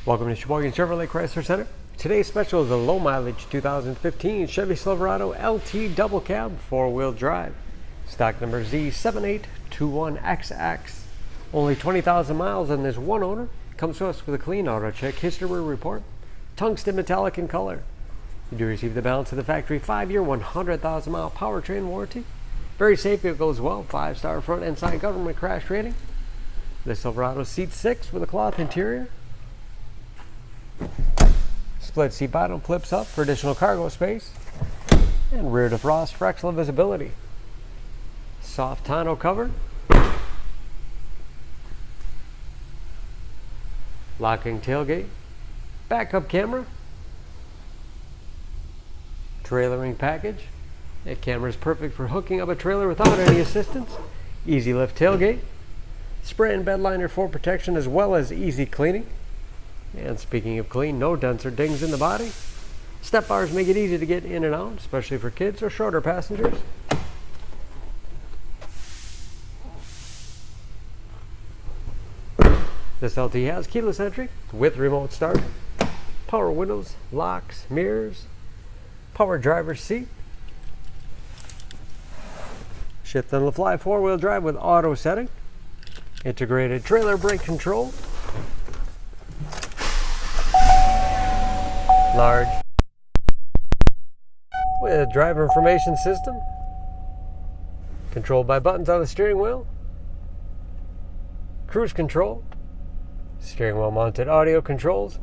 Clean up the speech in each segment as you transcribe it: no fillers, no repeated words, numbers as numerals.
Welcome to Sheboygan Chevrolet Chrysler Center. Today's special is a low mileage 2015 Chevy Silverado LT double cab 4-wheel drive. Stock number Z7821XX. Only 20,000 miles and there's one owner. Comes to us with a clean auto check history report. Tungsten metallic in color. You do receive the balance of the factory 5-year 100,000 mile powertrain warranty. Very safe vehicle as well. 5-star front and side government crash rating. The Silverado seats 6 with a cloth interior. Split seat bottom flips up for additional cargo space, and rear defrost for excellent visibility. Soft tonneau cover, locking tailgate, backup camera, trailering package. That camera is perfect for hooking up a trailer without any assistance. Easy lift tailgate, spray and bed liner for protection as well as easy cleaning. And speaking of clean, no dents or dings in the body. Step bars make it easy to get in and out, especially for kids or shorter passengers. This LT has keyless entry with remote start, power windows, locks, mirrors, power driver's seat, shift on the fly 4-wheel drive with auto setting, integrated trailer brake control, large with driver information system, controlled by buttons on the steering wheel, cruise control, steering wheel mounted audio controls,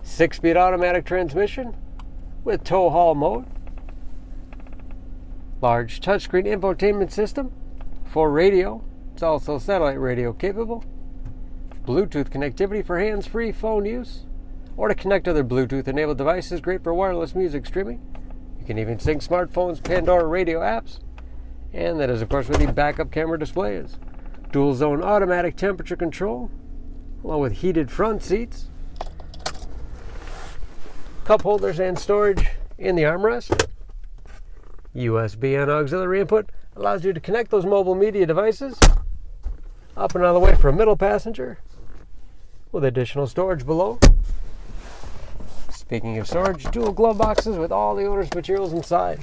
6-speed automatic transmission with tow haul mode, large touchscreen infotainment system for radio. It's also satellite radio capable, Bluetooth connectivity for hands-free phone use, or to connect other Bluetooth-enabled devices, great for wireless music streaming. You can even sync smartphones, Pandora radio apps, and that is, of course, where the backup camera display is. Dual-zone automatic temperature control, along with heated front seats, cup holders and storage in the armrest. USB and auxiliary input allows you to connect those mobile media devices up and out of the way for a middle passenger, with additional storage below. Speaking of storage, dual glove boxes with all the owner's materials inside.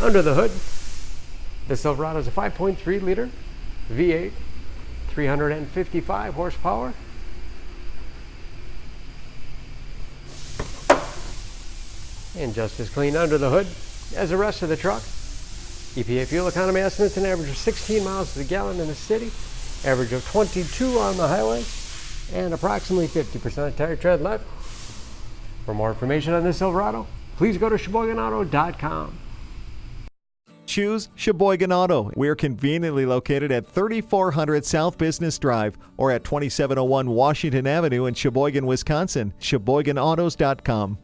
Under the hood, the Silverado is a 5.3 liter V8, 355 horsepower. And just as clean under the hood as the rest of the truck. EPA fuel economy estimates an average of 16 miles to the gallon in the city, average of 22 on the highway, and approximately 50% tire tread left. For more information on this Silverado, please go to SheboyganAuto.com. Choose Sheboygan Auto. We're conveniently located at 3400 South Business Drive or at 2701 Washington Avenue in Sheboygan, Wisconsin. SheboyganAutos.com.